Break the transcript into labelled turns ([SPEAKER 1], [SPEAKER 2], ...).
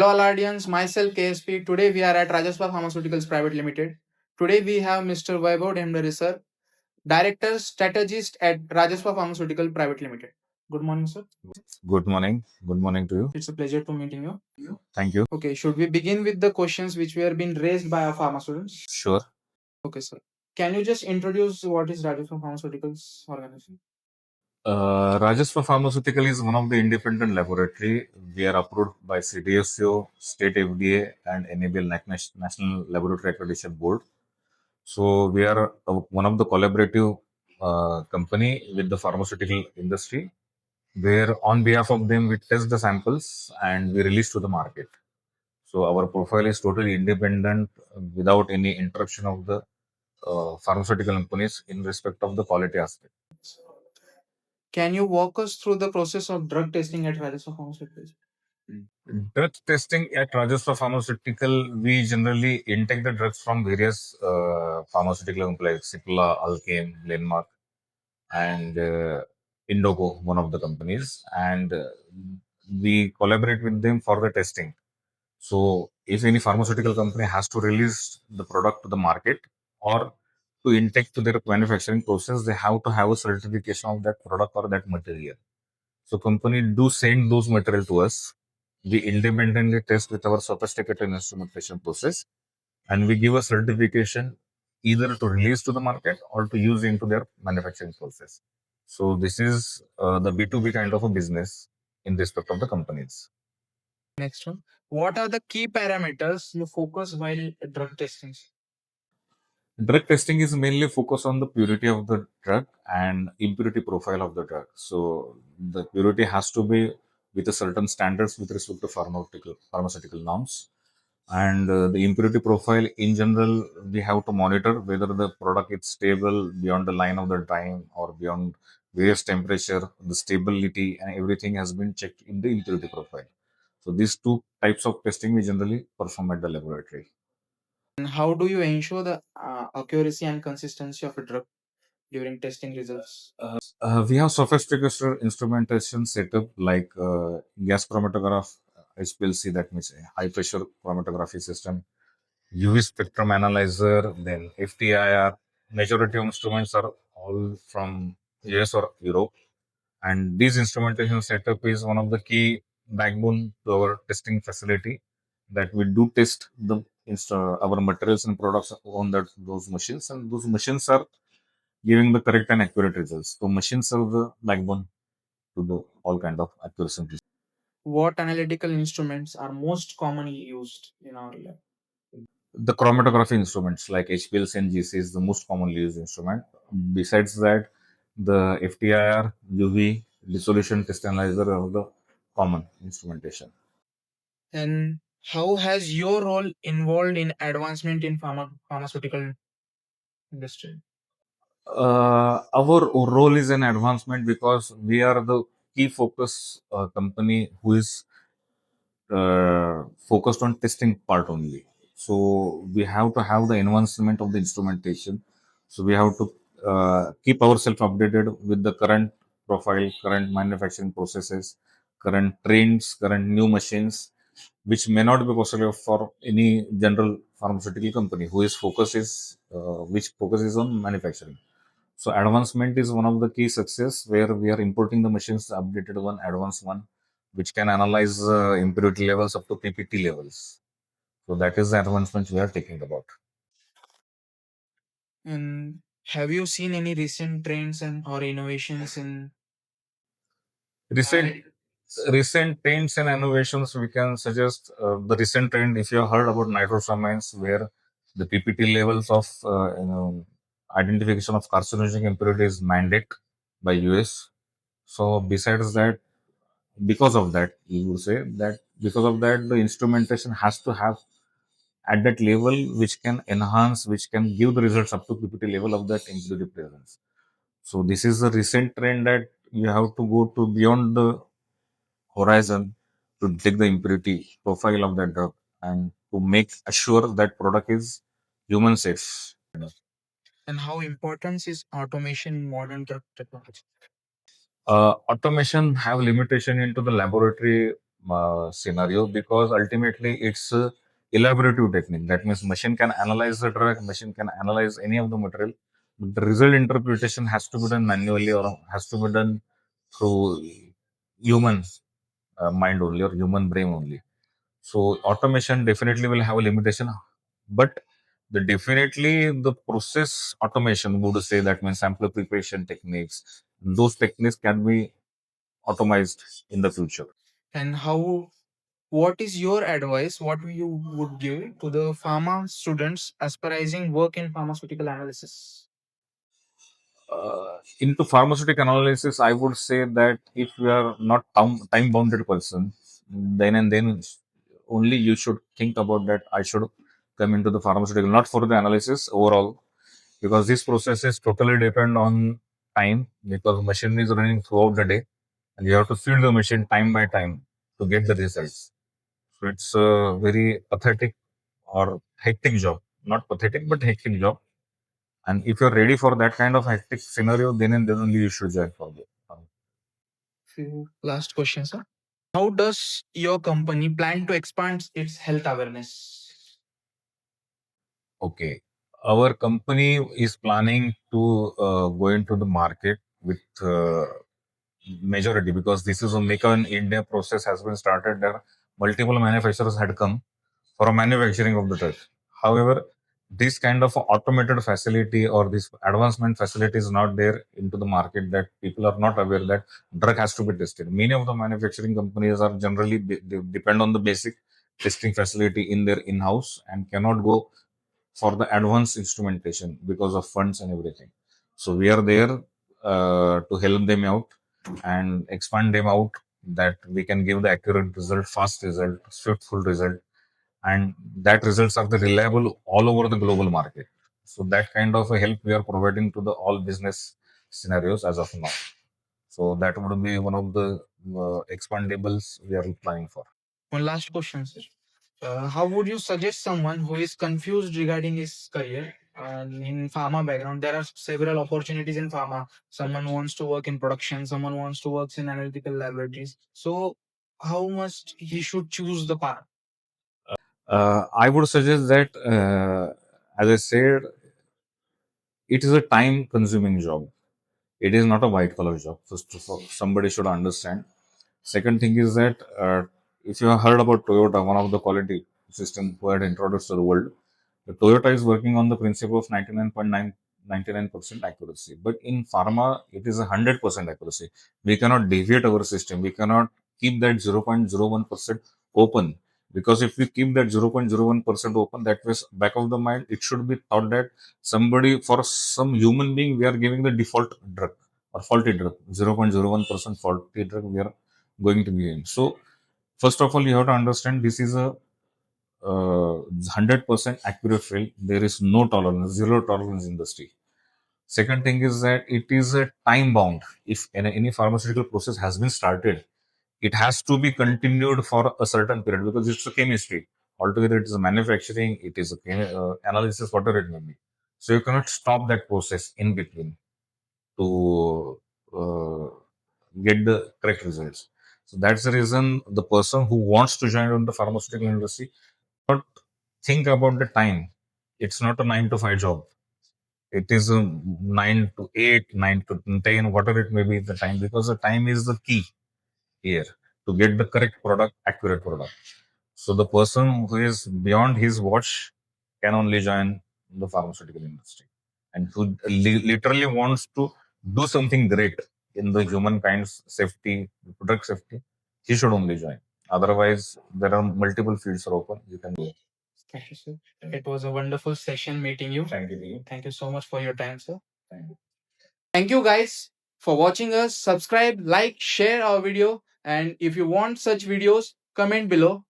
[SPEAKER 1] Hello, all audience. Myself, KSP. Today we are at Rajaswa Pharmaceuticals Private Limited. Today we have Mr. Vaibhav Dhamdhere Sir, Director Strategist at Rajaswa Pharmaceutical Private Limited. Good morning, sir.
[SPEAKER 2] Good morning. Good morning to you.
[SPEAKER 1] It's a pleasure to meeting you.
[SPEAKER 2] Thank you.
[SPEAKER 1] Okay, should we begin with the questions which were being raised by our pharma students?
[SPEAKER 2] Sure.
[SPEAKER 1] Okay, sir. Can you just introduce what is Rajaswa Pharmaceuticals organization?
[SPEAKER 2] Rajaswa Pharmaceutical is one of the independent laboratory. We are approved by CDSO, State FDA, and NABL National Laboratory Accreditation Board. So we are one of the collaborative company with the pharmaceutical industry, where on behalf of them we test the samples and we release to the market. So our profile is totally independent without any interruption of the pharmaceutical companies in respect of the quality aspect.
[SPEAKER 1] Can you walk us through the process of drug testing at Rajaswa Pharmaceuticals?
[SPEAKER 2] Drug testing at Rajaswa Pharmaceutical, we generally intake the drugs from various pharmaceutical companies like Cipla, Alkem, Landmark, and Indoco, one of the companies, and we collaborate with them for the testing. So, if any pharmaceutical company has to release the product to the market or to intake to their manufacturing process, they have to have a certification of that product or that material. So company do send those material to us. We independently test with our sophisticated instrumentation process, and we give a certification either to release to the market or to use into their manufacturing process. So this is the B2B kind of a business in respect of the companies.
[SPEAKER 1] Next one. What are the key parameters you focus while drug testing?
[SPEAKER 2] Drug testing is mainly focused on the purity of the drug and impurity profile of the drug. So the purity has to be with a certain standards with respect to pharmaceutical norms. And the impurity profile in general, we have to monitor whether the product is stable beyond the line of the time or beyond various temperature. The stability and everything has been checked in the impurity profile. So these two types of testing we generally perform at the laboratory.
[SPEAKER 1] And how do you ensure the accuracy and consistency of a drug during testing results?
[SPEAKER 2] We have sophisticated instrumentation setup like gas chromatograph, HPLC, that means a high pressure chromatography system, UV spectrum analyzer, then FTIR. Majority of instruments are all from US or Europe, and this instrumentation setup is one of the key backbone to our testing facility. That we do test the our materials and products on those machines, and those machines are giving the correct and accurate results. So machines are the backbone to the all kind of accuracy.
[SPEAKER 1] What analytical instruments are most commonly used in our lab?
[SPEAKER 2] The chromatography instruments like HPLC and GC is the most commonly used instrument. Besides that, the FTIR, UV, dissolution test analyzer are the common instrumentation.
[SPEAKER 1] And how has your role involved in advancement in pharmaceutical industry?
[SPEAKER 2] Our role is an advancement because we are the key focus company who is focused on testing part only. So we have to have the advancement of the instrumentation. So we have to keep ourselves updated with the current profile, current manufacturing processes, current trends, current new machines, which may not be possible for any general pharmaceutical company who is focus is which focuses on manufacturing. So advancement is one of the key success where we are importing the machines, the updated one, advanced one, which can analyze impurity levels up to PPT levels. So that is the advancement we are taking about.
[SPEAKER 1] And have you seen any recent trends and or innovations in
[SPEAKER 2] Recent recent trends and innovations we can suggest the recent trend. If you have heard about nitrosamines, where the PPT levels of identification of carcinogenic impurity is mandate by US. So besides that, because of that, you would say that because of that, the instrumentation has to have at that level which can enhance, which can give the results up to PPT level of that impurity presence. So this is the recent trend that you have to go to beyond the horizon to detect the impurity profile of that drug and to make assure that product is human safe.
[SPEAKER 1] and how important is automation in modern drug technology?
[SPEAKER 2] Automation have limitation into the laboratory scenario, because ultimately it's a elaborative technique. That means machine can analyze the drug, machine can analyze any of the material, but the result interpretation has to be done manually or has to be done through human mind only or human brain only. So automation definitely will have a limitation, but definitely the process automation would say that means sample preparation techniques, those techniques can be automized in the future.
[SPEAKER 1] And what is your advice? What you would give to the pharma students aspiring work in pharmaceutical analysis?
[SPEAKER 2] Into pharmaceutical analysis, I would say that if you are not time bounded person, then and then only you should think about that I should come into the pharmaceutical, not for the analysis overall, because this process is totally depend on time, because machine is running throughout the day and you have to feed the machine time by time to get the results. So it's a very pathetic or hectic job, not pathetic but hectic job. And if you're ready for that kind of hectic scenario, then and then only you should join for it.
[SPEAKER 1] Few last questions, sir. How does your company plan to expand its health awareness?
[SPEAKER 2] Okay. Our company is planning to go into the market with majority, because this is a make in India process has been started. There multiple manufacturers had come for a manufacturing of the drug. However, this kind of automated facility or this advancement facility is not there into the market, that people are not aware that drug has to be tested. Many of the manufacturing companies are generally they depend on the basic testing facility in their in-house and cannot go for the advanced instrumentation because of funds and everything. So we are there to help them out and expand them out, that we can give the accurate result, fast result, swiftful result, and that results are the reliable all over the global market. So that kind of a help we are providing to the all business scenarios as of now. So that would be one of the expandables we are planning for.
[SPEAKER 1] One last question, sir. How would you suggest someone who is confused regarding his career? In pharma background, there are several opportunities in pharma. Someone wants to work in production, someone wants to work in analytical laboratories. So, how must he should choose the path?
[SPEAKER 2] I would suggest that, as I said, it is a time consuming job. It is not a white collar job. First of all, somebody should understand. Second thing is that, if you have heard about Toyota, one of the quality system who had introduced to the world, the Toyota is working on the principle of 99.999% accuracy. But in pharma, it is 100% accuracy. We cannot deviate our system. We cannot keep that 0.01% open. Because if we keep that 0.01% open, that was back of the mind, it should be thought that somebody, for some human being, we are giving the default drug or faulty drug, 0.01% faulty drug we are going to be in. So, first of all, you have to understand this is a 100% accurate field. There is no tolerance, zero tolerance industry. Second thing is that it is a time bound. If any pharmaceutical process has been started, it has to be continued for a certain period, because it's a chemistry. Altogether, it is a manufacturing, it is a analysis, whatever it may be. So you cannot stop that process in between to uh, get the correct results. So that's the reason the person who wants to join on the pharmaceutical industry not think about the time. It's not a 9 to 5 job. It is a 9 to 8, 9 to 10, whatever it may be the time, because the time is the key here to get the correct product, accurate product. So the person who is beyond his watch can only join the pharmaceutical industry, and who literally wants to do something great in the humankind's safety, product safety, he should only join. Otherwise, there are multiple fields are open. You can do.
[SPEAKER 1] Thank you, sir. It was a wonderful session meeting you.
[SPEAKER 2] Thank you.
[SPEAKER 1] Thank you so much for your time, sir.
[SPEAKER 2] Thank you.
[SPEAKER 1] Thank you, guys, for watching us. Subscribe, like, share our video. And if you want such videos, comment below.